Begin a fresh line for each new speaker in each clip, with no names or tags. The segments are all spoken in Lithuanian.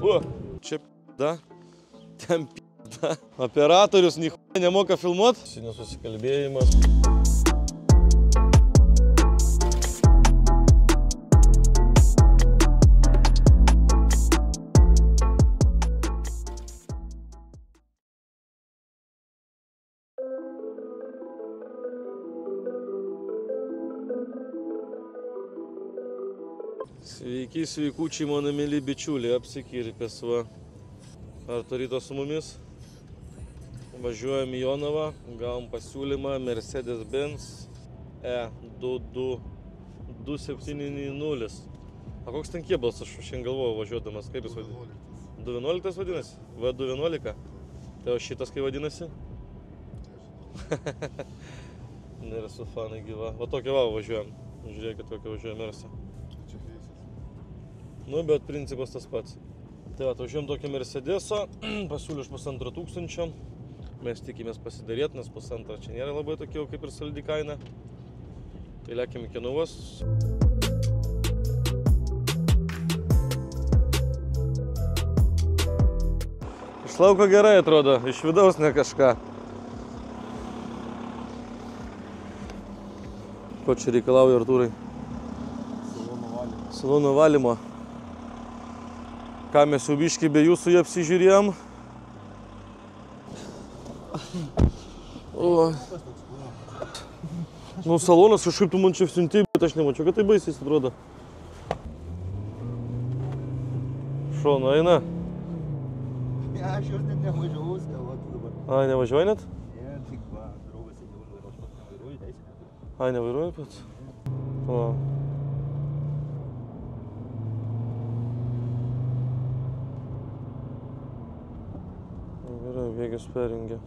O, čia p***da, ten p***da. Operatorius nemoka filmuot. Nesusikalbėjimas. Sveiki, sveikučiai, mano mėly bičiuliai, apsikirpės va. Arto ryto su mumis. Važiuojam į Jonavą, gavom pasiūlymą Mercedes-Benz E270. A koks ten kėbals, aš šiandien galvojau važiuodamas, kaip jis vadinasi? 211 vadinasi? V211? Tai o šitas kaip vadinasi? Nėra su fanai gyva. Va tokia va važiuojam. Žiūrėkit, kokia važiuojam Mersa. Nu, bet principas tas pats. Tai va, važiuojam tokį Mercedesą, pasiūlė už 1500. Mes tikimės pasidarėti, nes 1,5 čia nėra labai tokia jau kaip ir saldi kaina. Tai lėkiam iki Jonavos. Iš lauko gerai atrodo, iš vidaus ne kažką. Ko čia reikalauja, Artūrai? Salono valymo. Ką mes jau biškį be jūsų jį apsižiūrėjom. Nu, salonas kažkaip tu man čia siuntėjai, bet aš nemačiau, kad tai baisiai atrodo. Šonu eina?
Ne, aš jos net nevažiavau, skalvatu dabar.
Ai, nevažiuoji net?
Ne, tik va, draugas sėdė užvairuoju, aš pats nevairuoju, teisė neturiu.
Ai, nevairuoji pats? O. Gerai, bėgis perjungia.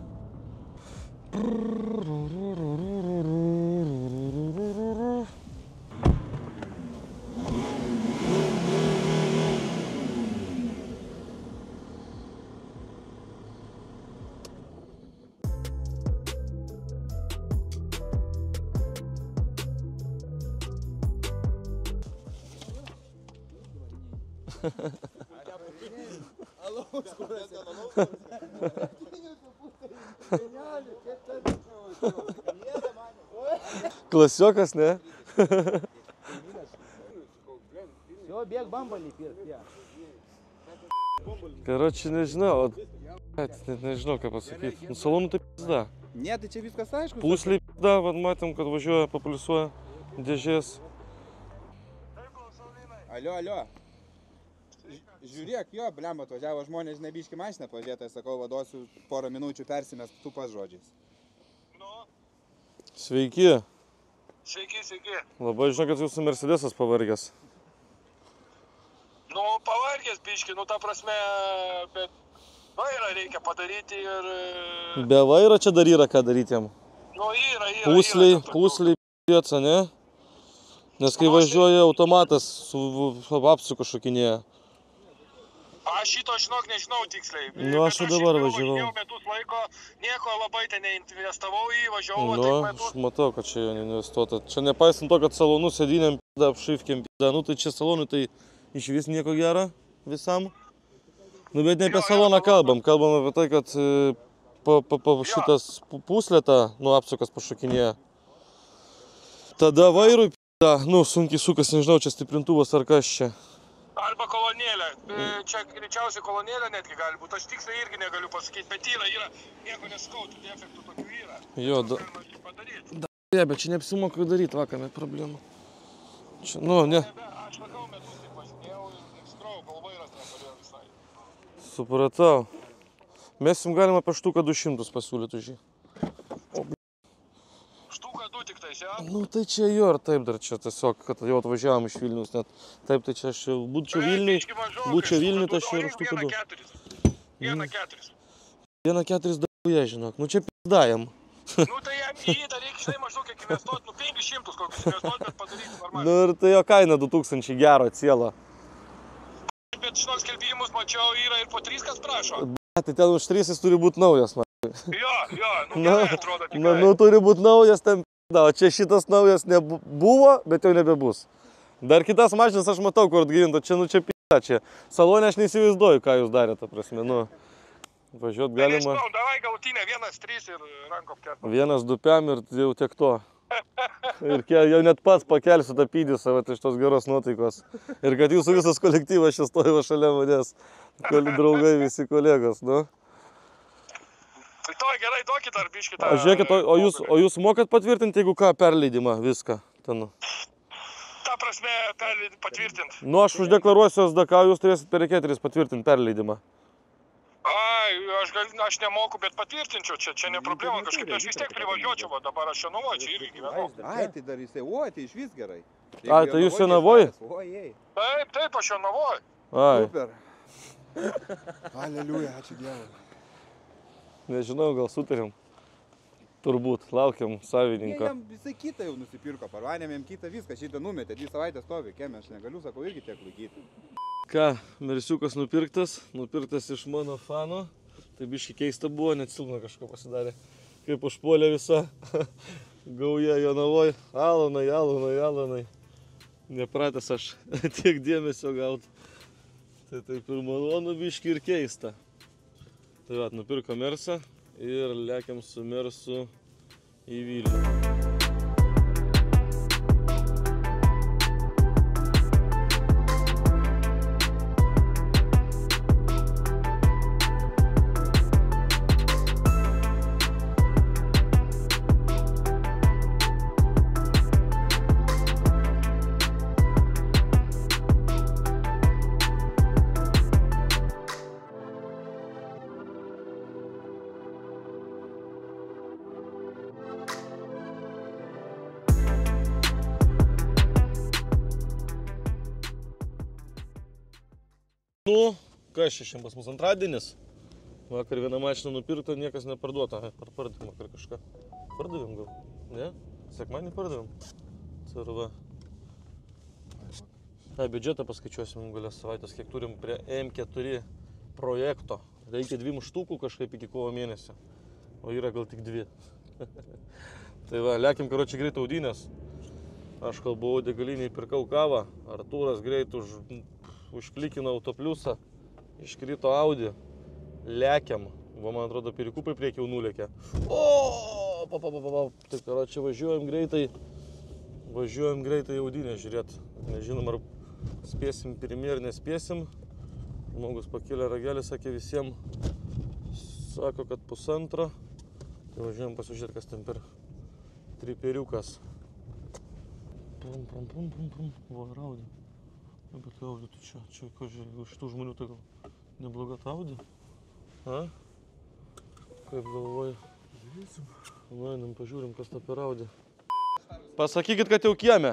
Klasiokas, ne?
Jo, bėg bambalį pirkt, ja.
Karoči, nežinau, net nežinau ką pasakyti. Nu, salonų tai p***da.
Ne, tai čia viskas aišku.
Pusliai p***da, vad matėm, kad važiuoja, papliusuoja dėžės.
Alio. Žiūrėk, jo, blemba, atvažiavo žmonės, nebiški mašiną pažiūrėti, sakau, vaduosiu porą minučių persimės tu pas žodžiais.
Sveiki.
Sveiki.
Labai žinau, kad jūsų Mercedesas pavargęs.
Nu, pavargęs biški, nu, ta prasme, bet vairą reikia padaryti ir...
Be vairo čia dar yra ką daryti jam.
Nu, yra.
Pusliai p***ėca, ne? Nes kai važiuoja automatas su apsuku šokinėja.
Aš šito, žinok, nežinau tiksliai.
Nu, aš jau dabar važiavau.
Važinėjau metus laiko, nieko labai ten neinvestavau į, važiavau
Nu,
taip
aš
metus.
matau, kad čia investuota. Čia nepaisant to, kad salonų sėdynėm p***da, apšaifkėm p***da. Nu, tai čia salonui tai iš vis nieko gero visam. Nu, bet ne apie saloną kalbam. Kalbam apie tai, kad šitas puslėta, nu, apsukas pašokinėja. Tada vairui p***da, nu, sunkiai sukas, nežinau, čia stiprintuvas ar kas čia.
Arba kolonėlė. Čia greičiausiai kolonėlė netgi gali būti. Aš tiksliai irgi negaliu pasakyti, bet yra. Nieko neskautų, defektų tokių yra.
Jo, bet čia neapsimoka daryti, vakame problemų. Čia, nu, ne.
Aš sakau, metus taip važinėjau ir nesikrovau, kol vairas nepadėjo visai.
Supratau. Mes jums galime apie štuką 200 pasiūlyti už jį.
Štuka 2 tik tais, ja?
Nu, tai čia jo ir taip dar čia tiesiog, kad jau atvažiavom iš Vilnius net. Taip, tai čia aš jau būčiau Vilniui, tai aš ir štuką 2.
1,4.
1,4 dabuja, žinok. Nu, čia p***dajam.
Nu, tai jam į jį dar reikia, žinai, maždaug kiek investuoti, nu, 500 kokius investuoti, bet padaryti normaliai.
Nu, ir tai jo kaina 2000 gero cielo.
Bet, žinok, skelbimus mačiau, yra ir po 3 kas prašo.
Tai ten už 3 jis turi būti naujas, man.
Jo, nu gerai atrodo tikrai.
Nu, turi būti naujas ten p***da, o čia šitas naujas nebuvo, bet jau nebebus. Dar kitas mašinas aš matau, kur atgyvinta, čia nu čia p***. Čia salonė aš neįsivaizduoju, ką jūs darėte, ta prasme, nu. Važiuot galima.
Nežinau, davai galutinę 1-3 ir rankom kertam.
1-2 piam ir jau tiek to. Ir jau net pats pakelsiu tą pydį savo iš tos geros nuotaikos. Ir kad jūsų visas kolektyvas čia stojo šalia manęs. Draugai, visi kolegos, nu.
Tai to gerai, duokit dar biškį tą...
Žiūrėkit, o jūs mokat patvirtinti, jeigu ką, perleidimą, viską ten?
Ta prasme, patvirtint.
Nu, aš uždeklaruosiu SDK, jūs turėsit per reketeris patvirtinti perleidimą.
Ai, aš nemoku, bet patvirtinčiau, čia ne problema, kažkaip aš vis tiek privažiuočiau, va, dabar aš Jonavoje čia irgi gyvenu.
Ai, tai dar jisai, tai iš vis gerai.
Ai, tai jūs Jonavoje?
Taip, aš Jonavoje.
Ai.
Super. Aleliuja, ačiū Dievui.
Nežinau, gal sutarėm. Turbūt, laukiam savininko.
Jam visai kitą jau nusipirko, parvanėm jam kitą viską, šitą numetė, 2 savaitės stovi, kieme aš negaliu, sakau, irgi tiek laikyti.
Ką, mersiukas nupirktas iš mano fano. Tai biški keista buvo, net silpna kažko pasidarė. Kaip užpuolė visa gauja Jonavoje. Alonai. Nepratęs aš tiek dėmesio gaut. Tai taip ir malonu biški ir keista. Tai va, nupirko mersą ir lekiam su mersu į Vilnių. Nu, kas čia šiandien pas mus antradienis? Vakar vieną mašiną nupirkta, niekas neparduota. Ar pardavim vakar kažką? Pardavim gal? Ne? Sekmanį pardavim? Sarva. Biudžetą paskaičiuosim galės savaitės, kiek turim prie M4 projekto. Reikia 2 štukų kažkaip iki kovo mėnesio. O yra gal tik 2. Tai va, lekim karočią greit audynės. Aš kol buvau degaliniai, pirkau kavą. Artūras greit užklikino autopliusą, iškrito Audi, lekiam, va, man atrodo, pirikupai prieki jau nulėkė. Tai karočią važiuojam greitai audinę žiūrėt. Nežinom, ar spėsim pirmie ar nespėsim. Žmogus pakėlė ragelį, sakė visiems, sako, kad 1,5. Tai važiuojam pasižiūrėti, kas ten per triperiukas. Va, Audi. Bet Audi, tu čia, ko žiūrėjau, iš tų žmonių tai gal nebloga Audi? A? Kaip galvoju? Nueinam, pažiūrim, kas ta per Audi. Pasakykit, kad jau kieme.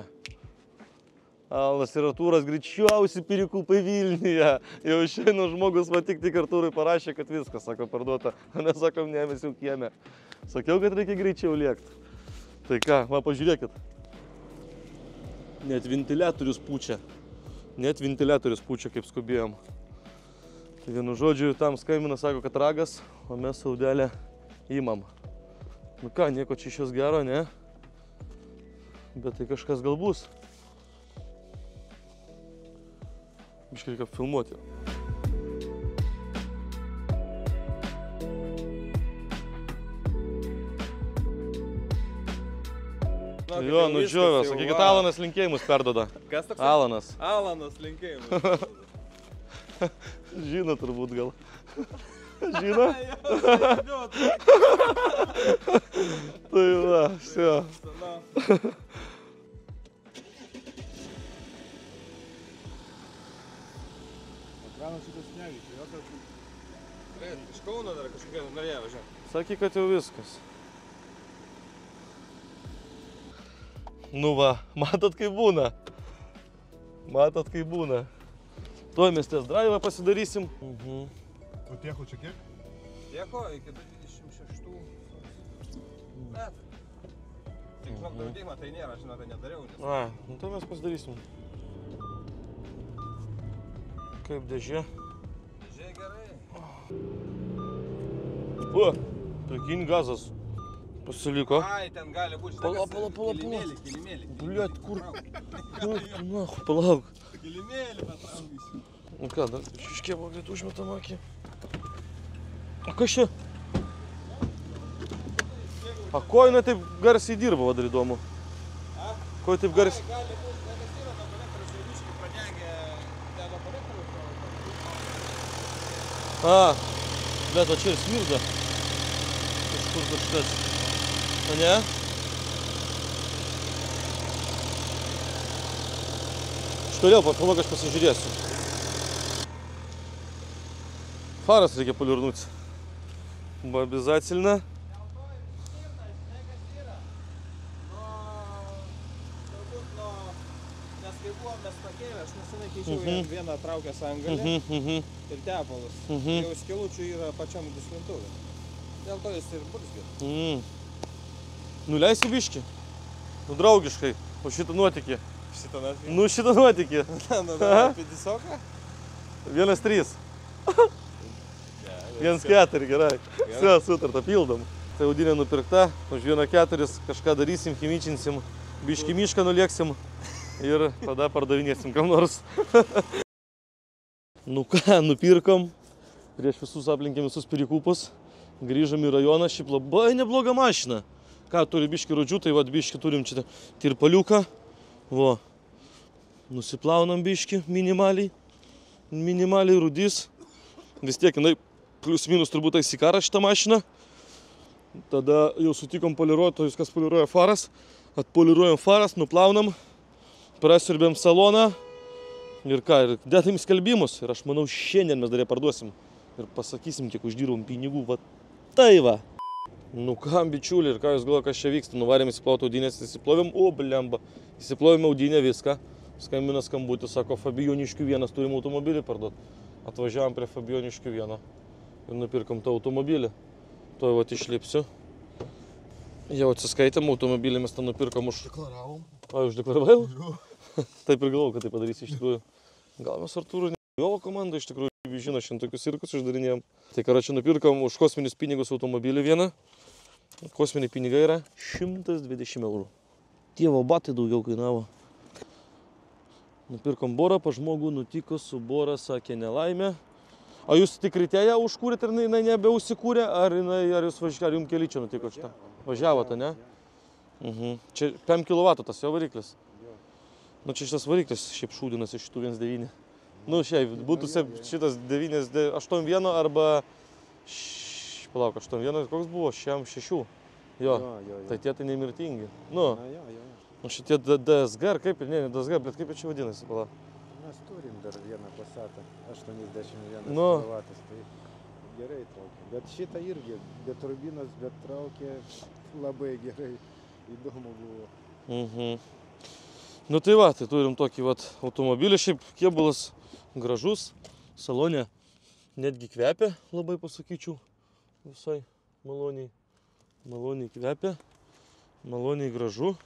Alas ir Artūras greičiausi pirikupai Vilniuje. Jau išeina žmogus, va tik Artūrai parašė, kad viskas, sako, parduota. Mes sakom, ne, mes jau kieme. Sakiau, kad reikia greičiau lėkti. Tai ką, va, pažiūrėkit. Net ventiliatorius pučia. Net ventiliatorius pučia, kaip skubėjom. Tai vienu žodžiu, tam skambina, sako, kad ragas, o mes saudelę įmam. Nu ką, nieko čia iš jos gero, ne? Bet tai kažkas gal bus. Biškai reikia filmuoti. Jo, nudžiovė, sakykit, Alanas linkėjimus perdoda.
Kas toks?
Alanas.
Alanas linkėjimus.
Žino turbūt gal. Žino? Tai va, все.
Ekranas šitas neveikia, jokios... Iš Kauno dar kažkokia norėjo važiuoti.
Sakyk, kad jau viskas. Nu va, matot kaip būna. Tuoj mes test drive'ą pasidarysim.
O tieko čia kiek?
Tieko iki 26 metų. Tik žinok, draudimą tai nėra, žinot, tai nedariau.
A, nu tai mes pasidarysim. Kaip dėžė?
Dėžė gerai.
O, prikyn gazas pasiliko.
Ai, ten gali būti
Pala.
kilimėlį.
Bliat, kur? Palauk.
Kilimėlį patraukysiu.
Nu ką, dar šiškėvo greit užmetam akį. O kas čia? A ko jinai taip garsiai dirba, va dar įdomu? Ko ji taip garsiai?
Gali būti, kas yra nuo kolektorius, jau biškį pradegė dėl kolektorius.
A, bet o čia ir smirda. Kažkur kažkas. A ne? Štoriau, palauk, aš pasižiūrėsiu. Faras reikia полирнуть. Обязательно.
Nes kai buvom mes pakėlę, aš nesenai keičiau vieną traukęs angalį ir tepalus. Jau skilučių yra pačiam duslintuvui. Dėl to jis ir burzgė.
Nuleisi biškį? Nu draugiškai. O šitą nuotikį.
Šitą nuotikį?
Nu šitą nuotikį.
Apie disoką?
1,3. 1,4, gerai. Все, sutarta, pildom. Tai audinė nupirkta, už 1,4 kažką darysim, chimičinsim, biškį mišką nulieksim ir tada pardavinėsim kam nors. Nu ką, nupirkom, prieš visus aplinkėm visus pirikūpus, grįžom į rajoną, šiaip labai nebloga mašina. Ką, turi biškį rodžių, tai vad biškį turim čia tirpaliuką, vo, nusiplaunam biškį minimaliai rudys, vis tiek jinai plius minus turbūt įsikara šitą mašiną. Tada jau sutikom poliruotojus, kas poliruoja faras. Atpoliruojam faras, nuplaunam, prasiurbėm saloną ir ką, ir dėtum skelbimus. Ir aš manau, šiandien mes dar ją parduosim ir pasakysim, kiek uždirbom pinigų. Va tai va. Nu ką, bičiuliai, ir ką jūs galvoja, kas čia vyksta. Nuvarėm įsiplauti audinės, įsiplovėm, o blemba. Įsiplovėm audinę viską. Skambina skambutį, sako, Fabijoniškių 1 turim automobilį parduot. Atvažiavam prie Fabijoniškių 1 ir nupirkom tą automobilį. Tuoj vat išlipsiu. Jau atsiskaitėm, automobilį mes tą nupirkom už...
Deklaravom.
O, uždeklaravai? Taip ir galvojau, kad tai padarysi iš tikrųjų. Gal mes Artūrų jo komanda iš tikrųjų žino, šiandien tokius cirkus uždarinėjom. Tai karočią nupirkom už kosminius pinigus automobilį vieną. Kosminiai pinigai yra 120 eurų. Tėvo batai daugiau kainavo. Nupirkom borą, pa žmogų nutiko su bora, sakė nelaimė. A jūs tik ryte ją užkūrėt ir jinai nebeusikūrė, ar jums keli čia nutiko šitą? Važiavote, ne? Čia 5 kW tas jo variklis. Nu čia šitas variklis šiaip šūdinas iš šitų 1.9. Nu šiaip būtų šitas 8.1 arba... Palauk, 8.1 koks buvo? 6. Jo, tai tie tai nemirtingi. Nu, šitie DSG, ar kaip, ne DSG, bet kaip čia vadinasi, palauk.
Mes turim dar vieną Passatą, 81
Nu.
kW, tai gerai traukia. Bet šitą irgi, be turbinos, bet traukia labai gerai, įdomu buvo.
Nu tai va, tai turim tokį vat automobilį, šiaip kėbulas gražus, salone netgi kvepia, labai pasakyčiau, visai maloniai kvepia, maloniai gražu.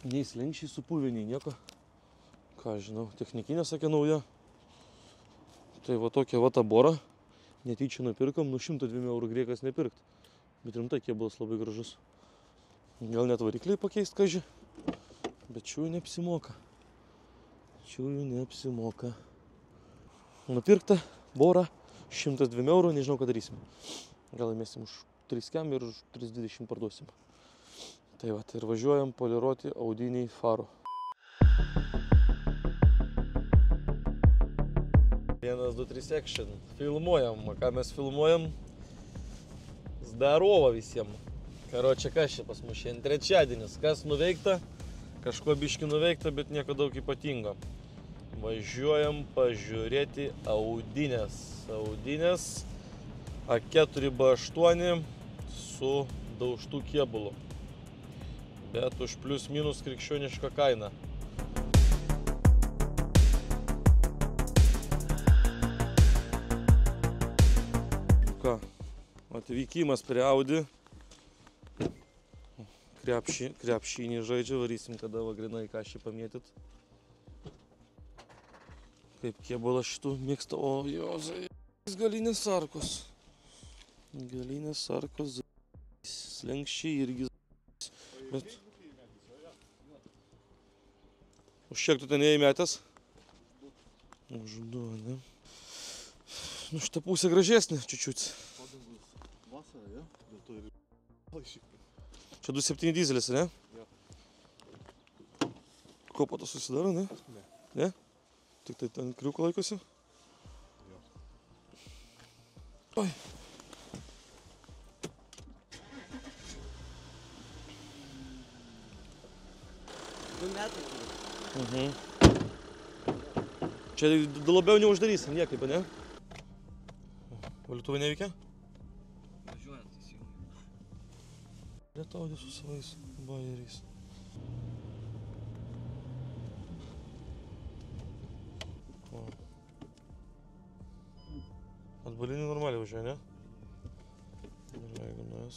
Nei slenkščiai supuvė, nei nieko. Ką žinau, technikinė sakė nauja. Tai va tokia va ta bora. Netyčia nupirkom, nu 102 eurų griekas nepirkt. Bet rimtai kėbulas labai gražus. Gal net varikliai pakeist, kaži. Bet šių neapsimoka. Nupirkta bora 102 eurų, nežinau ką darysim. Gal įmėsim už 3 kem ir už 3,20 parduosim. Tai va, ir važiuojam poliruoti audiniai farų. 1, 2, 3 action. Filmuojam. Ką mes filmuojam? Zdarova visiems. Karočią, kas čia pas mus šiandien trečiadienis. Kas nuveikta? Kažko biški nuveikta, bet nieko daug ypatingo. Važiuojam pažiūrėti audinės. Audinės A4 B8 su daužtų kėbulu. Bet už plius minus krikščionišką kainą. Ką, atvykimas prie Audi. Krepšinį žaidžia, varysim tada va grinai kažį pamėtyt. Kaip kėbulas šitų mėgsta, o jozai, galinės arkos. Galinės arkos, slenkščiai irgi. Bet... Už kiek tu ten neįmetęs? Už 2, ne? Nu, šitą pusę gražesnė, čiučiut.
Vasara, ja? Dėl to ir...
Čia 2.7 dizelis, ne?
Jo.
Kopą to susidaro, ne?
Ne.
Ne? Tik tai ten kriuko laikosi?
Jo.
Oi. Čia labiau neuždarysim niekaip, ne? Valytuvai neveikia?
Važiuojant įsijungi.
Lietaudė su savais bajeriais. O. Atbalinį normaliai važiuoja, ne? Ir jeigu nuės.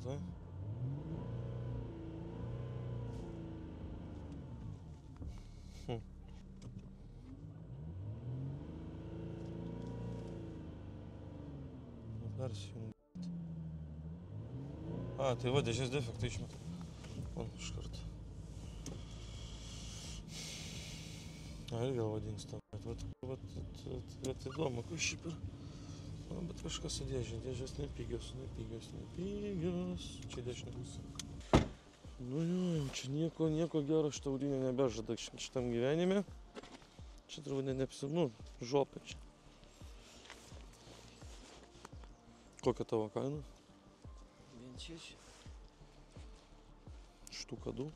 Tai. Persijungi. A, tai va, dėžės defektą išmeta. O, iš karto. A, ir vėl vadins tą. Bet įdomu, kai šiaip ir... Bet kažkas su dėžė. Dėžės nepigios. Čia dešinė pusė. Nu jau, čia nieko gero šitą audinę nebežada šitam gyvenime. Čia turbūt neapsinu, žopė čia. Kokia tavo kaina?
1,6.
Štuka 2.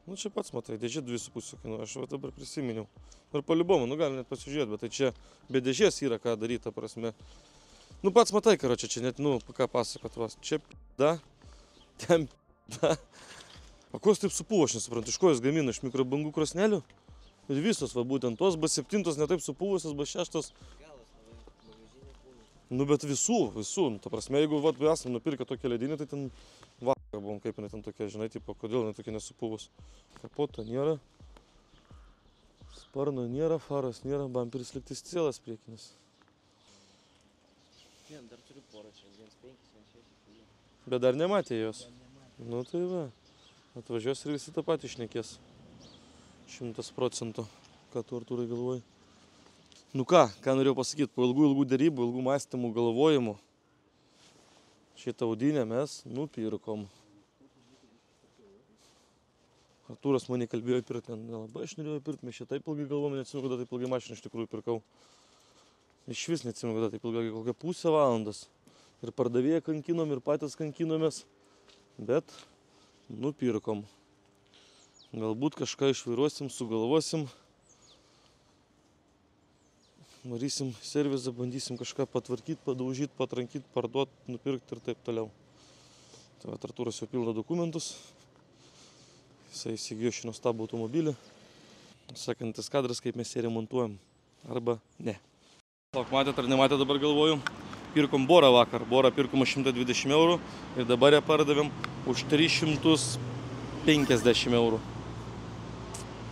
Nu čia pats matai, dėžė 2,5 kainuoja, aš va dabar prisiminiau. Ir paliubomu, nu gali net pasižiūrėti, bet tai čia be dėžės yra ką daryti, ta prasme. Nu pats matai, karočią, čia net, nu, ką pasakot vas. Čia p***da, ten p***da. O ko jis taip supūvo, aš nesuprantu, iš ko jis gamina, iš mikrobangų krosnelių? Ir visos, va būtent tos, B7 netaip supūvusios, B6. Nu bet visų, nu, ta prasme, jeigu vat, esam nupirkę tokią ledinį, tai ten vakar buvom, kaip jinai ten tokia, žinai, tipo, kodėl jinai tokia nesupuvus. Kapoto nėra, sparno nėra, faros nėra, bamperis liktis cėlas priekinis.
Vien, dar turiu porą čia, 1,5, 1,6.
Bet dar nematė jos. Nu tai va, atvažiuos ir visi tą patį šnekės. 100%, ką tu Artūrai galvoji. Nu ką norėjau pasakyti, po ilgų derybų, ilgų mąstymų, galvojimų, šitą audinę mes nupirkom. Artūras mane kalbėjo pirkti, nelabai aš norėjau pirkti, mes šitą taip ilgai galvom, neatsimenu, kada taip ilgai mašiną iš tikrųjų pirkau. Iš vis neatsimenu, kada taip ilgai, kokią pusę valandos. Ir pardavėją kankinom, ir patys kankinomės, bet nupirkom. Galbūt kažką išvairuosim, sugalvosim. Varysim servizą, bandysim kažką patvarkyti, padaužyti, patrankyti, parduoti, nupirkti ir taip toliau. Tai va, Artūras jau pildo dokumentus. Jisai įsigijo šį nuostabų automobilį. Sekantis kadras, kaip mes jį remontuojam. Arba ne. Lauk, matėt ar nematėt, dabar galvoju. Pirkom borą vakar. Borą pirkom 120 eurų ir dabar ją pardavėm už 350 eurų.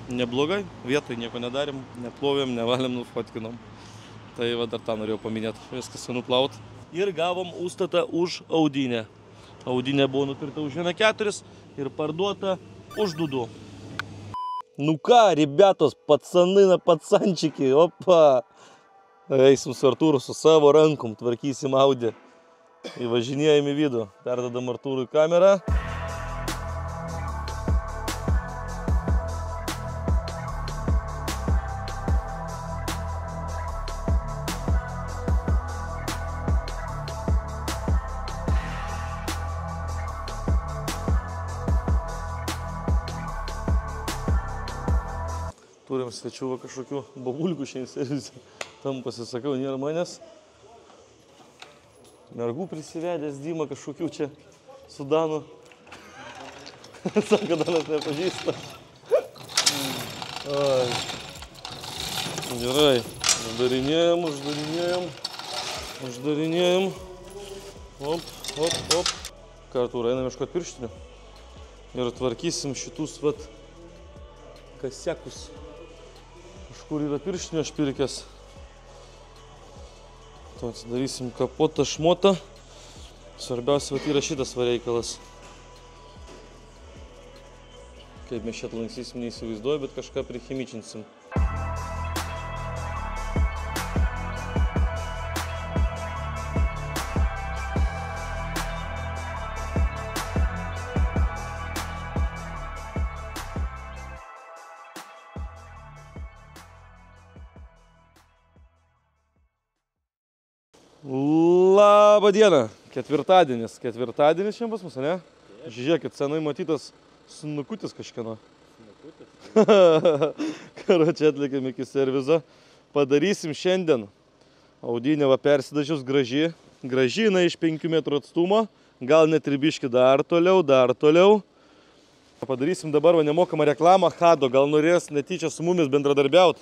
Neblogai, vietoj nieko nedarėm, neplovėm, nevalėm, nufotkinom. Tai va dar tą norėjau paminėti, viskas nuplaut. Ir gavom užstatą už audinę. Audinė buvo nupirkta už 1,4 ir parduota už 2. Ну ка, ребятос, пацаны на пацанчики, опа. Eisim su Artūru su savo rankom, tvarkysim Audi. Įvažinėjame į vidų, perdedam Artūrui kamerą. Turim svečių kažkokių babulkų šiandien servise. Tam pasisakau, nėra manęs. Mergų prisivedęs Dima kažkokių čia Sudanų. Sako, Danas nepažįsta. Ai. Gerai. Uždarinėjom. Hop. Ką, Artūrai, einam ieškoti pirštinių. Ir tvarkysim šitus vat kasekus. Kažkur yra pirštinių aš pirkęs. To atsidarysim kapotą, šmotą. Svarbiausia vat yra šitas va reikalas. Kaip mes čia lanksysim, neįsivaizduoju, bet kažką prichimičinsim. Labą dieną. Ketvirtadienis šiandien pas mus, ne? Žiūrėkit, senai matytas snukutis kažkieno. Karočią atlikėm iki servizo. Padarysim šiandien. Audinė va persidažius graži. Gražina iš 5 metrų atstumo. Gal net ir biški dar toliau. Padarysim dabar va nemokamą reklamą Hado. Gal norės netyčia su mumis bendradarbiaut.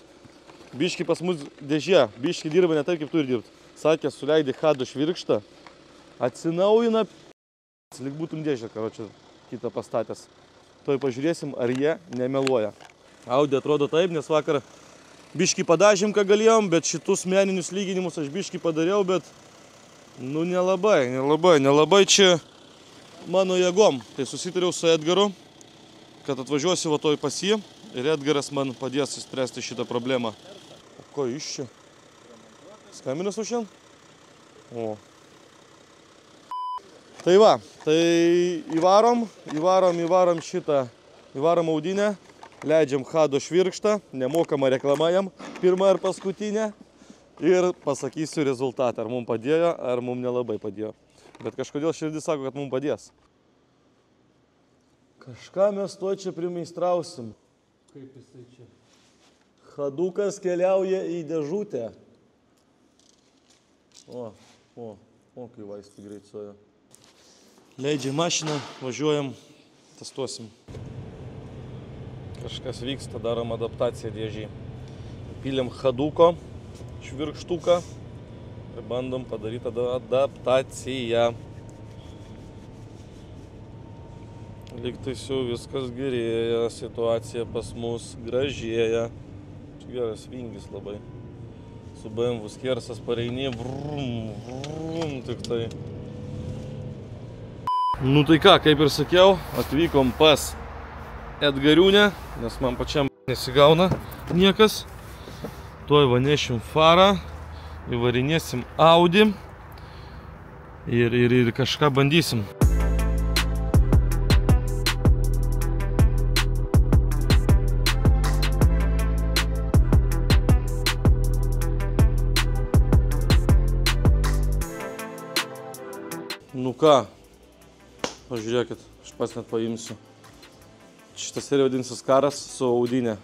Biški pas mus dėžė. Biški dirba ne taip, kaip turi dirbti. Sakė, suleidai Hado švirkštą. Atsinaujina. Lyg būtum dėžę, karočią, kitą pastatęs. Toj pažiūrėsim, ar jie nemeluoja. Audi atrodo taip, nes vakar biškį padažėm, ką galėjom, bet šitus meninius lyginimus aš biškį padariau, bet nu nelabai čia mano jėgom. Tai susitariau su Edgaru, kad atvažiuosiu va toj pas jį ir Edgaras man padės įspręsti šitą problemą. O ko iš čia? Skambinęs už šiandien? O. Tai va, tai įvarom šitą, įvarom audinę, leidžiam Hado švirkštą, nemokamą reklamą jam, pirmą ir paskutinę ir pasakysiu rezultatą, ar mums padėjo, ar mums nelabai padėjo. Bet kažkodėl širdis sako, kad mums padės. Kažką mes to čia primeistrausim. Kaip jisai čia? Hadukas keliauja į dėžutę. O, kai vaistai greit suoja. Leidžiam mašiną, važiuojam, testuosim. Kažkas vyksta, darom adaptaciją dėžiai. Pylėm Haduko švirkštuką ir bandom padaryti adaptaciją. Lygtais jau viskas gerėja, situacija pas mus gražėja. Čia geras vingis labai. Su BMW skersas pareini, vrum, tik tai. Nu tai ką, kaip ir sakiau, atvykom pas Edgariūnę, nes man pačiam nesigauna niekas. Tuoj va nešim farą, įvarinėsim Audi ir kažką bandysim. Nu ką, pažiūrėkit, aš pats net paimsiu. Šitas serija vadinsis Karas su Audinė.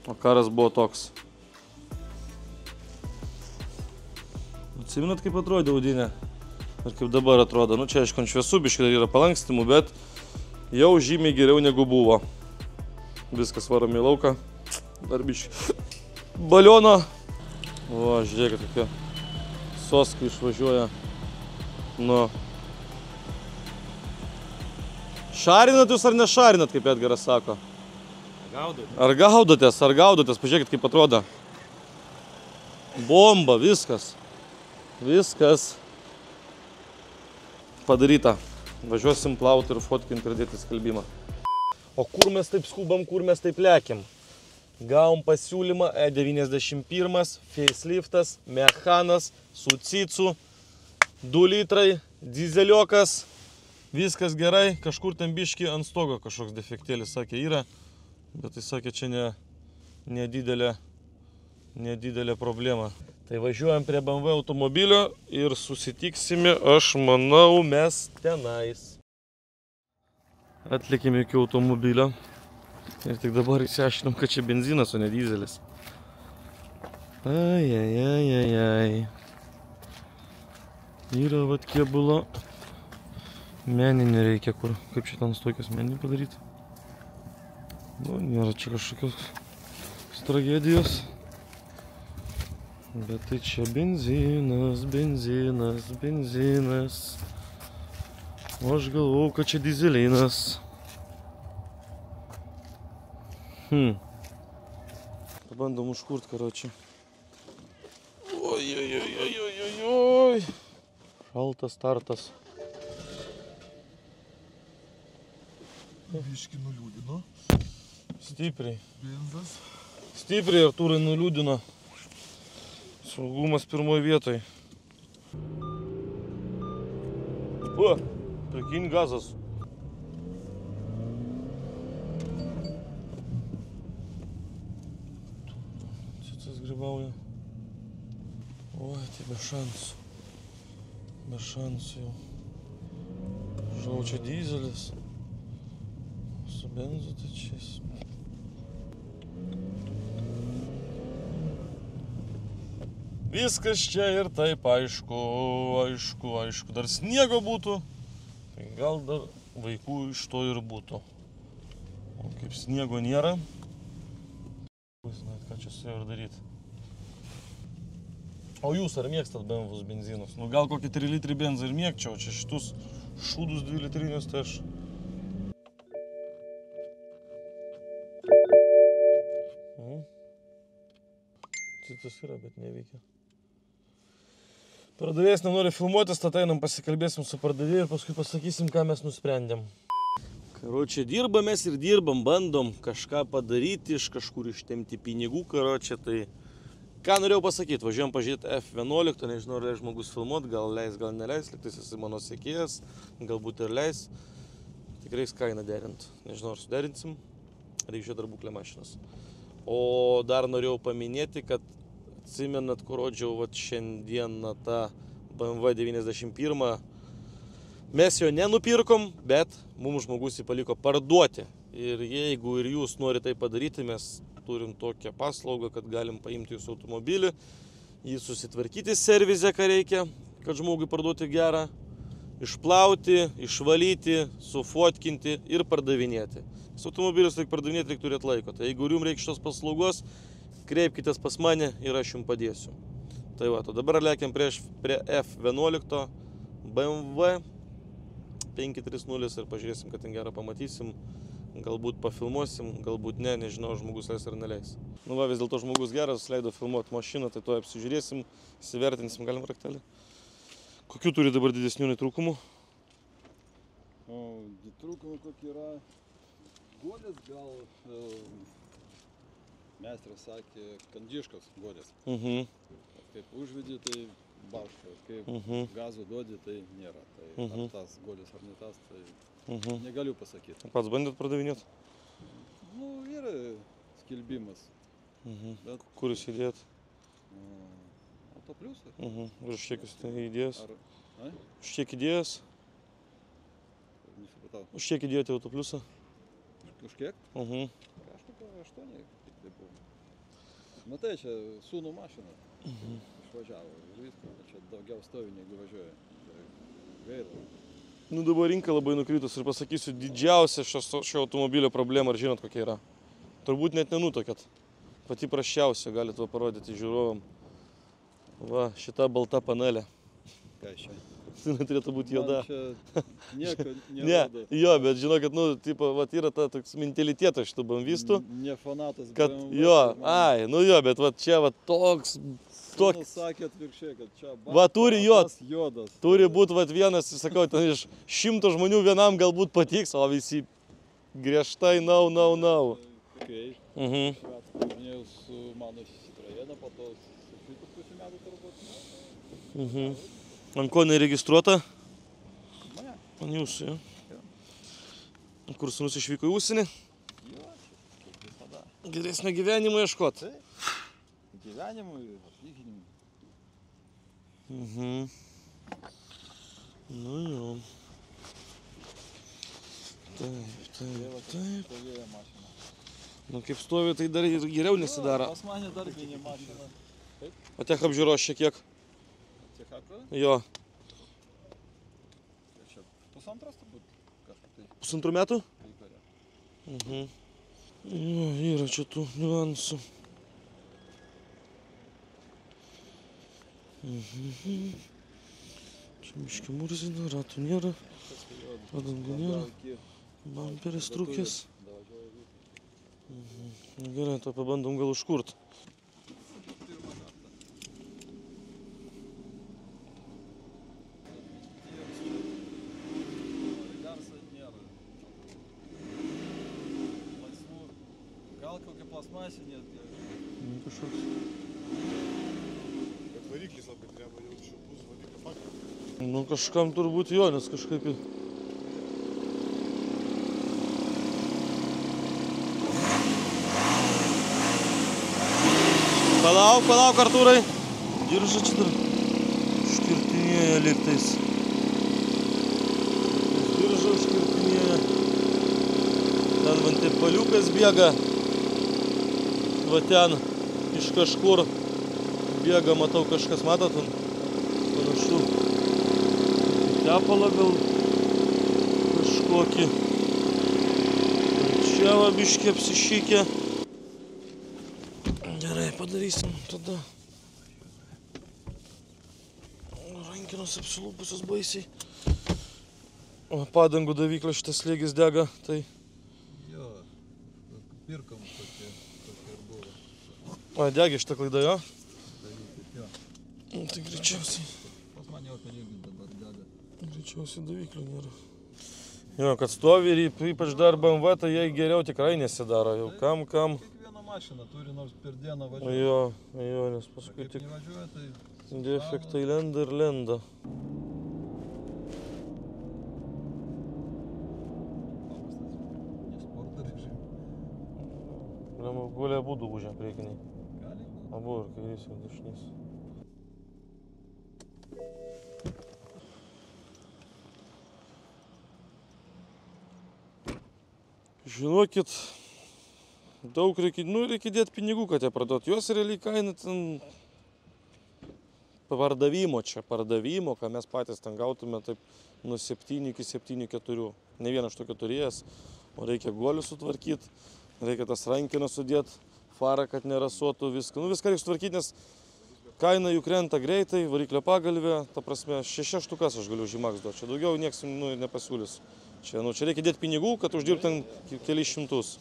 O Karas buvo toks. Atsiminat, kaip atrodė Audinė? Ir kaip dabar atrodo. Nu čia aišku, ant šviesų biškai dar yra palankstimų, bet jau žymiai geriau negu buvo. Viskas varom į lauką. Dar biškai baliono. O, žiūrėkit, tokia soska išvažiuoja. Nu. Šarinat jūs ar nešarinat, kaip Edgaras sako? Ar gaudotės? Pažiūrėkit, kaip atrodo. Bomba, viskas. Viskas padaryta. Važiuosim plauti ir fotkinti ir dėti skelbimą. O kur mes taip skubam, kur mes taip lekiam? Gavom pasiūlymą E91, faceliftas, mechanas, su cicu, 2 litrai, dizeliokas. Viskas gerai, kažkur ten biški ant stogo kažkoks defektėlis, sakė, yra. Bet tai sakė, čia nedidelė problema. Tai važiuojam prie BMW automobilio ir susitiksime, aš manau, mes tenais. Atlikėme iki automobilio. Ir tik dabar išsiaiškinom, kad čia benzinas, o ne dizelis. Ai. Yra vat kėbulo. Meninį reikia, kur, kaip šitą tokios meninį padaryti. Nu, nėra čia kažkokios tragedijos. Bet tai čia benzinas. O aš galvau, kad čia dizelinas. Pabandom užkurt, karočią. Oi. Šaltas startas.
Biški nuliūdino.
Stipriai.
Benzas.
Stipriai Artūrai nuliūdino. Saugumas pirmoje vietoje. O, prikyn gazas. Citas grybauja. Oi, tai be šansų. Be šansų jau. Žinau, čia dyzelis. Su benzu tai čia. Viskas čia ir taip aišku. Dar sniego būtų, tai gal dar vaikų iš to ir būtų. O kaip sniego nėra, žinot, ką čia su juo ir daryti. O jūs ar mėgstat BMW benzinus? Nu gal kokį 3 litrį benzą ir mėgčiau, čia šitus šūdus 2 litrinius, tai aš... Citus yra, bet neveikia. Pardavėjas nenori filmuotis, tad einam pasikalbėsim su pardavėju ir paskui pasakysim, ką mes nusprendėm. Karočią dirbam mes ir dirbam, bandom kažką padaryti, iš kažkur ištemti pinigų, karočią, tai... Ką norėjau pasakyti, važiuojam pažiūrėti F11, nežinau, ar leis žmogus filmuot, gal leis, gal neleis, liktais esi mano sekėjas, galbūt ir leis. Tikrai kainą derint, nežinau, ar suderinsim, reikia dar būklę mašinas. O dar norėjau paminėti, kad atsimenat, kur rodžiau šiandieną tą BMW 91. Mes jo nenupirkom, bet mums žmogus jį paliko parduoti. Ir jeigu ir jūs norite tai padaryti, mes turim tokią paslaugą, kad galim paimti jūsų automobilį, jį susitvarkyti servize, ką reikia, kad žmogui parduoti gerą, išplauti, išvalyti, sufotkinti ir pardavinėti. Su automobilius reikia pardavinėti, reikia turėti laiko. Tai jeigu jums reikia šitos paslaugos, kreipkitės pas mane ir aš jums padėsiu. Tai va, dabar lėkiam prie F11 BMW 530 ir pažiūrėsim, kad ten gerą pamatysim. Galbūt pafilmuosim, galbūt ne, nežinau, žmogus leis ar neleis. Nu va, vis dėlto žmogus geras, leido filmuoti mašiną, tai to apsižiūrėsim, įsivertinsim, galim raktelį. Kokių turi dabar didesnių netrūkumų?
Trūkumų kokie yra. Godės gal, meistras sakė, kandiškas godės. Kaip užvedį, tai barška, kaip gazų duodi, tai nėra. Tai ar tas godės ar ne tas, tai negaliu pasakyti.
Pats bandėt pardavinėti?
Nu, yra skelbimas. Bet...
Kur jūs įdėjot?
Autopliusą.
Ir už kiek jūs tai įdėjęs? Už kiek įdėjęs?
Nesupratau.
Už kiek įdėjote autopliusą?
Už kiek? Kažkokio 8 tai buvo. Matai, čia sūnų mašina. Išvažiavo ir viską. Čia daugiau stovi, negu važiuoja. Gaila.
Nu dabar rinka labai nukritus ir pasakysiu, didžiausia šio automobilio problema, ar žinot kokia yra? Turbūt net nenutokėt. Pati prasčiausia, galite va parodyti žiūrovam. Va, šita balta panelė.
Ką čia?
Tai neturėtų būti juoda.
Man čia nieko
Ne,
nerodo.
jo, bet žinokit, nu, tipo, va, yra ta toks mentalitetas šitų BMW-stų.
Ne fanatas
Kad,
BMW,
jo,
man-
ai, nu jo, bet va čia va toks,
Sūnus sakė atvirkščiai, kad čia
Va, turi
baltas, juodas.
turi būti va vienas, sakau, ten iš 100 žmonių vienam galbūt patiks, o visi griežtai nau.
Okay.
Mhm.
Važinėjau su mano Citroeną, po to su šitų pusę metų turbūt.
Ant ko neregistruota?
Mane?
Ant jūsų, jo. Kur sūnus išvyko į užsienį?
Jo, čia kaip visada.
Geresnio gyvenimo ieškot.
Gyvenimui, atlyginimui.
Nu jo. Taip.
Stovėjo mašina.
Nu kaip stovi, tai dar ir geriau nesidaro.
Pas mane darbinė mašina.
O tech apžiūros šiek tiek.
Tiek apra?
Jo.
Čia pusantras turbūt kažkaip tai
1,5 metų?
reikalė.
Jo, yra čia tų niuansų. Čia miški murzina, ratų nėra, padangų nėra, bamperis trūkęs. Nu gerai, to pabandom gal užkurt.
kokia plasmasinė.
Kažkoks.
Bet variklis labai dreba, jau šiurpus variklio faktas.
Nu kažkam turbūt jo, nes kažkaip... Palauk, Artūrai. Diržą čia dar škirtinėja lygtais. Diržą škirtinėja. Ten man taip paliukas bėga. Va ten iš kažkur bėga, matau kažkas, matot, panašu. Tepalą gal kažkokį. Čia va biškį apsišykė. Gerai, padarysim tada. Rankinos apsilūpusios baisiai. O padangų davyklio šitas slėgis dega, tai...
Jo, pirkom tokie ir buvo.
O, degė šitą klaidą, jo?
Jo.
Tai greičiausiai...
Pas man jau irgi dabar dega.
Greičiausiai daviklių nėra. Jo, kad stovi ir ypač dar BMW, tai jai geriau tikrai nesidaro. Jau kam.
Kiekviena mašina turi nors per dieną važiuoti.
Jo, nes paskui
Kaip
tik
nevažiuoja, tai...
defektai lenda ir lenda.
Paprastas. Ne sporto režim.
Gulė būdų užė priekiniai.
Gali?
Abu ir kairys ir dešinys. Žinokit, daug reikia dėti pinigų, kad ją pradot. Jos realiai kaina ten pardavimo, ką mes patys ten gautume taip nuo 7 iki 7,4. Ne vieną iš tokio turėjęs, o reikia guolius sutvarkyti, reikia tas rankiną sudėti, farą, kad nerasuotų viską. Nu viską reikia sutvarkyti, nes kaina jų krenta greitai, variklio pagalvė, ta prasme 6 štukas aš galiu už jį maks duoti, čia daugiau nieks nepasiūlys. Čia reikia dėti pinigų, kad uždirbti ten kelis šimtus.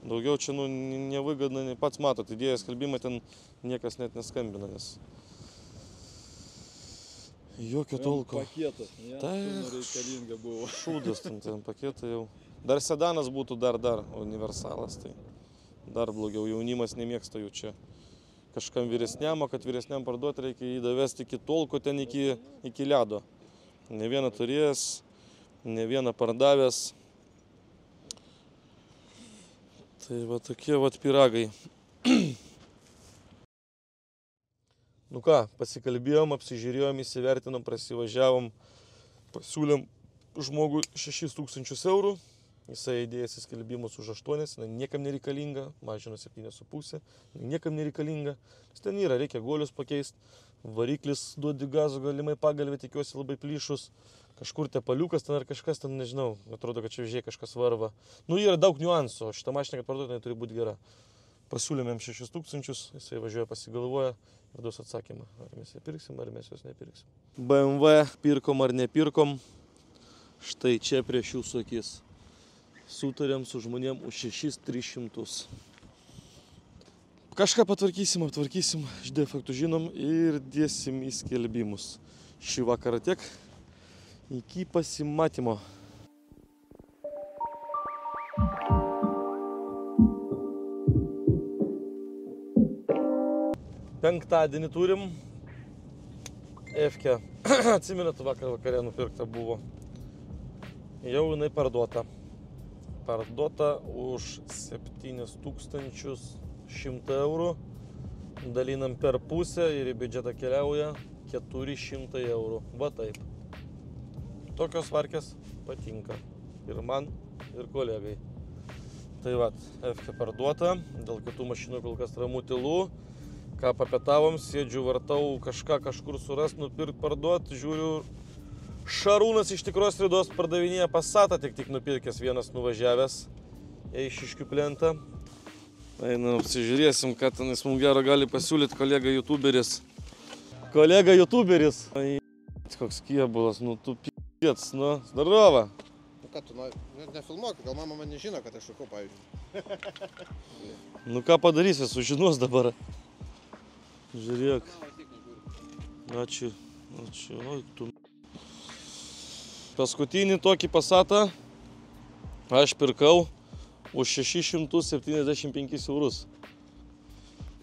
Daugiau čia nevygadna, pats matot, įdėjęs skelbimą ten niekas net neskambina, nes jokio tolko.
Paketas.
Tai
reikalinga buvo.
šūdas ten paketai jau. Dar sedanas būtų dar universalas, tai dar blogiau, jaunimas nemėgsta jų čia. Kažkam vyresniam, o kad vyresniam parduoti reikia jį davesti iki tolko, ten iki ledo. Ne vieną turėjęs, ne vieną pardavęs. Tai va tokie va pyragai. Nu ką, pasikalbėjom, apsižiūrėjom, įsivertinom, prasivažiavom, pasiūlėm žmogui 6000 eurų. Jisai įdėjęs į skelbimus už 8, niekam nereikalinga, mažino 7,5, niekam nereikalinga. Ten yra, reikia guolius pakeisti, variklis duodi gazų, galimai pagalvė, tikiuosi labai plyšus. Kažkur tepaliukas ten ar kažkas ten, nežinau, atrodo, kad čia vežiai kažkas varva. Nu, yra daug niuansų, o šitą mašiną, kad parduoti, turi būti gera. Pasiūlėm 6000, jisai važiuoja, pasigalvoja ir duos atsakymą, ar mes ją pirksim, ar mes jos nepirksim. BMW pirkom ar nepirkom, štai čia prieš jūsų akis. Sutarėm su žmonėm už 6300. Kažką patvarkysim, aptvarkysim, iš defektų žinom ir dėsim į skelbimus. Šį vakarą tiek. Iki pasimatymo. Penktadienį turim F-kę. Atsimenat, vakar vakare nupirkta buvo. Jau jinai parduota. Parduota už 7100 eurų. Dalinam per pusę ir į biudžetą keliauja 400 eurų. Va taip. Tokios varkės patinka. Ir man, ir kolegai. Tai va, F-kę parduota. Dėl kitų mašinų kol kas ramu tylu. Ką papietavom, sėdžiu, vartau kažką kažkur surast, nupirkt, parduot. Žiūriu, Šarūnas iš Tikros Ridos pardavinėja Passatą, tik nupirkęs vienas nuvažiavęs Eišiškių plentą. Einam, apsižiūrėsim, ką ten jis mums gero gali pasiūlyti kolega youtuberis. Kolega youtuberis. Ai, koks kiebulas, nu tu p***ts, nu, zdarova.
Nu ką tu, nefilmuok, gal mama man nežino, kad aš šokau, pavyzdžiui.
Nu ką padarysi, sužinos dabar. Žiūrėk. Ačiū. Oi, tu. Paskutinį tokį Passatą aš pirkau už 675 eurus.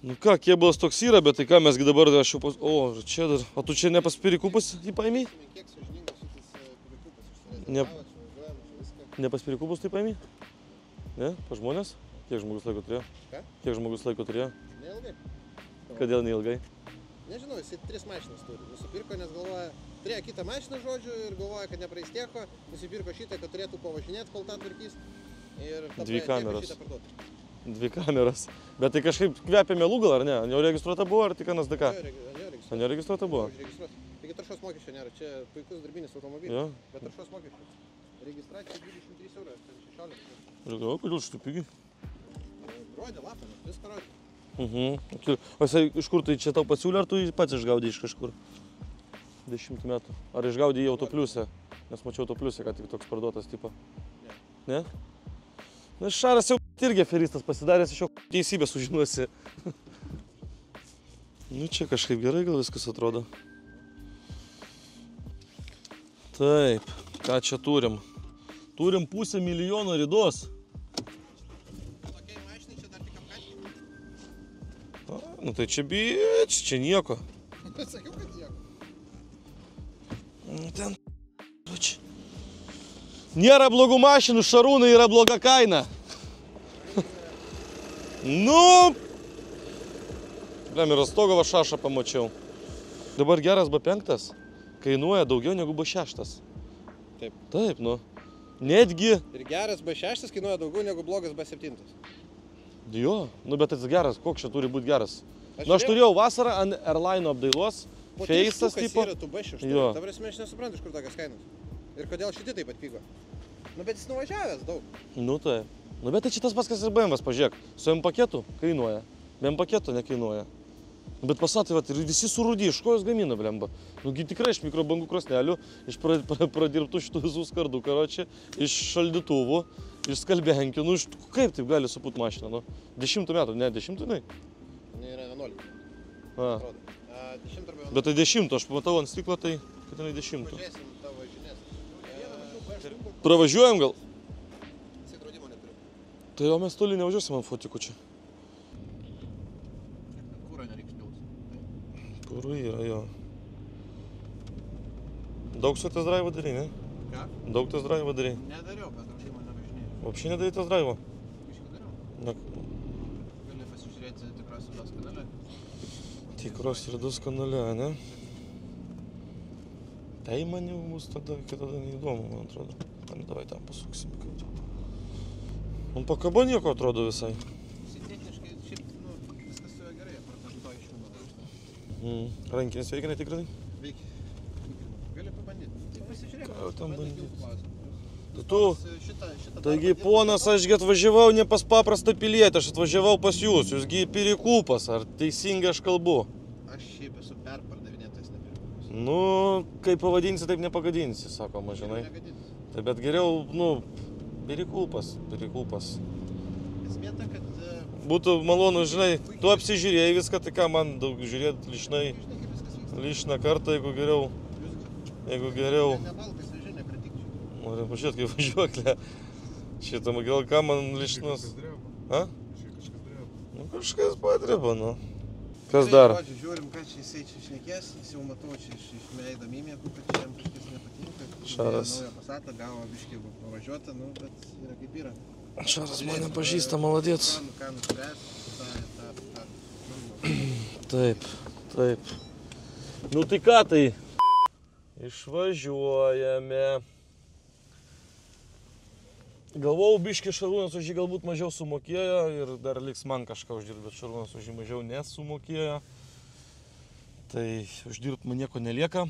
Nu ką, kėbulas toks yra, bet tai ką mesgi dabar, aš jau O, čia dar. O tu čia ne pas Pirikūpus jį paėmė?
Kiek sąžiningas šitas Pirikūpas
Ne-
išsirezidenavo, čia važiuojam, čia viską.
Ne pas Pirikūpus tai paėmė? Ne, pas žmonės? Kiek žmogus laiko turėjo?
Ką?
Kiek žmogus laiko turėjo?
Neilgai.
Kodėl neilgai?
Nežinau, jisai 3 mašinas turi. Nusipirko, nes galvoja, turėjo kitą mašiną žodžiu ir galvoja, kad nepraeis tieko. Nusipirko šitą, kad turėtų pavažinėti, kol tą tvarkys. Ir tą
Dvi
praėjo tiek,
kameros.
šitą parduoti.
2 kameras. Bet tai kažkaip kvepia melų gal ar ne? Jau registruota buvo ar tik NSDK?
Jo,
Neregistruota buvo?
Registruota. Taigi taršos mokesčio nėra. Čia puikus darbinis automobilis.
Jo.
Bet taršos mokesčio. Registracija 23 euros, ten 16.
Žiūrėjau, kodėl šitų pigiai?
Rodė lapą, viską rodė.
O jisai iš kur tai čia tau pasiūlė, ar tu jį pats išgaudė iš kažkur? 10 metų. Ar išgaudė į autopliusę? Nes mačiau autopliusę, kad tik toks parduotas tipo. Ne? Na, Šaras jau irgi aferistas pasidaręs, iš jo teisybę sužinosi. Nu, čia kažkaip gerai gal viskas atrodo. Taip, ką čia turim? Turim 500 000 ridos.
Tokiai mašinai čia dar tik apkatyti.
Nu tai čia bič, čia nieko.
Sakiau, kad nieko.
Nu, ten... Čia. Nėra blogų mašinų, Šarūnai, yra bloga kaina. Nu... Blem, ir Rostogovo šašą pamačiau. Dabar geras B5 kainuoja daugiau negu B6.
Taip.
Taip, nu. Netgi...
Ir geras B6 kainuoja daugiau negu blogas B7.
Jo, nu bet tas geras, koks čia turi būti geras.
Aš
Nu aš turėjau vasarą ant Airline apdailos, Face'as tipo.
yra tų B6.
Jo.
Ta prasme, aš nesuprantu, iš kur tokios kainos. Ir kodėl šitie taip atpigo. Nu, bet jis nuvažiavęs daug.
Nu tai. Nu bet tai čia tas pats, kas ir BMW, pažiūrėk. Su M paketu kainuoja. Be M paketo nekainuoja. Nu, bet Passatai, vat, ir visi surūdy, iš ko jos gamina, blemba. Nugi tikrai iš mikrobangų krosnelių, iš pradirbtų šitų visų skardų, karočią, iš šaldytuvų, iš skalbiankių. Nu, kaip taip gali supūt mašiną, nu? 10 metų, ne 10, ne?
Nu, yra 11.
A.
Atrodo. 10 arba 11.
Bet tai 10, aš pamatau ant stiklo, tai kad jinai 10.
Pažiūrėsim tavo žinias.
Pravažiuojam gal?
Jisai draudimo neturi.
Tai jau mes toli nevažiuosim ant fotikų čia.
Kūro nereiks pilti.
Kuru yra, jo. Daug su test drive darai, ne?
Ką?
Daug test drive darai.
Nedariau, bet draudimo nevažinėjau.
Vapšiai nedarai test drive.
Biškį dariau.
Na,
Gali pasižiūrėti tikros vidos kanale.
tikros ridos kanale, ne? Tai man jau bus tada neįdomu, man atrodo. Davai ten pasuksim. Man pakaba nieko atrodo visai.
Jisai techniškai, šiaip, nu, viskas su juo gerai, apart to išjungimo.
Rankinis veikia netikrinai?
Veikia. Gali pabandyti. Tai pasižiūrėk.
Ką jau ten
bandyk,
bandyt?
kiltų klausimų.
Tu,
Šitą
taigi
darbą
ponas, ašgi atvažiavau ne pas paprastą pilietį, aš atvažiavau pas jūs. Jūsgi Pirikūpas, ar teisingai aš kalbu?
Aš šiaip esu perpardavinėtojas, ne Pirikūpas.
Nu, kaip pavadinsi, taip nepagadinsi, sakoma, žinai.
Negadinsi.
Tai bet geriau, nu, Pirikūpas.
Esmė ta, kad...
Būtų malonu, žinai, tu apsižiūrėjai viską, tai ką man daug žiūrėti lišnai,
Žinai, kaip viskas vyksta.
lišną kartą, jeigu geriau.
Ne balkas vežė, ne pratikčiau.
Noriu pažiūrėti, kaip važiuoklė. Šitą, gal ką man lišnas. A? Nu, kažkas padreba, nu. Kas dar?
Žiūrim, ką čia jisai čia šnekės, jis jau matau čia iš meido mimėkų, kad čia jam kažkas nepatinka.
Šaras.
Naują Passatą gavo biškį pavažiuotą, nu, bet yra kaip yra.
Šaras mane pažįsta, maladėts.
Ką nuspręs, tą.
Taip, taip. Nu tai ką tai? Išvažiuojame. Galvojau, biškį Šarūnas už jį galbūt mažiau sumokėjo ir dar liks man kažką uždirbti, bet Šarūnas už jį mažiau nesumokėjo. Tai uždirbti man nieko nelieka.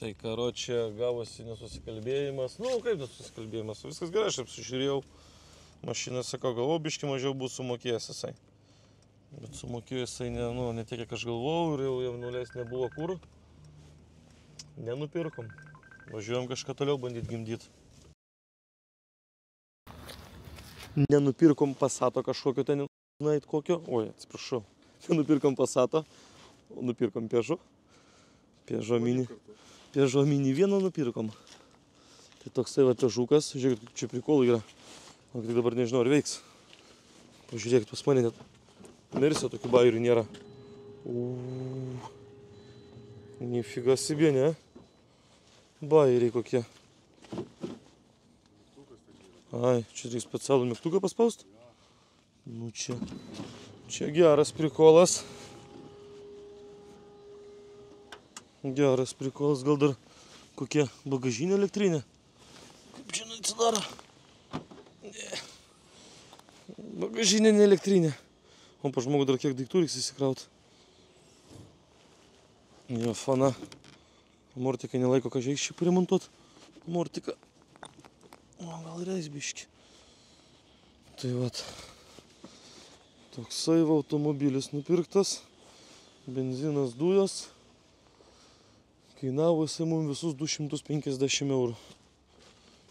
Tai karočią gavosi nesusikalbėjimas. Nu, kaip nesusikalbėjimas? Viskas gerai, aš apsižiūrėjau. Mašiną, sakau, galvojau, biškį mažiau bus sumokėjęs jisai. Bet sumokėjo jisai ne tiek, kiek aš galvojau ir jau nuleis nebuvo kur. Nenupirkom. Važiuojam kažką toliau bandyti gimdyti. Nenupirkom Passato kažkokio ten, žinai, kokio. Oi, atsiprašau. Nenupirkom Passato, o nupirkom Peugeot. Peugeot Mini. Peugeot Mini vieną nupirkom. Tai toksai va Peugeot'as, žiūrėkit, čia prikolų yra. O tik dabar nežinau, ar veiks. Pažiūrėkit, pas mane net Mersio tokių bajerių nėra. Nifiga себе, ne? Bajeriai kokie. Ai, čia reikia specialų mygtuką paspaust? Nu čia geras prikolas. Geras prikolas, gal dar kokia bagažinė elektrinė. Kaip čia atsidaro? Ne. Bagažinė ne elektrinė. O pa žmogų dar kiek daiktų reiks įsikraut. Jo, fana. Mortikai nelaiko, ką žiais šį paremontuot. Mortika. O, gal reis biški. Tai vat. Toksai automobilis nupirktas. Benzinas, dujos. Kainavo jisai mums visus 250 eurų.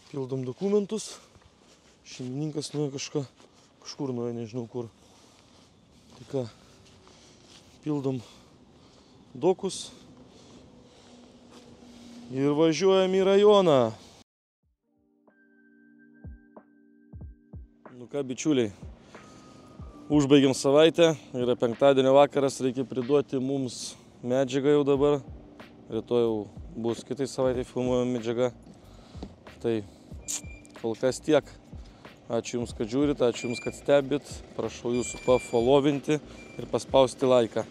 Pildom dokumentus. Šeimininkas nuėjo kažkur nuėjo, nežinau kur. Tai ką, pildom dokus ir važiuojam į rajoną. Nu ką, bičiuliai, užbaigiam savaitę, yra penktadienio vakaras, reikia priduoti mums medžiagą jau dabar. Rytoj jau bus kitai savaitė filmuojama medžiaga. Tai kol kas tiek. Ačiū Jums, kad žiūrit, ačiū Jums, kad stebit. Prašau Jūsų pafollovinti ir paspausti laiką.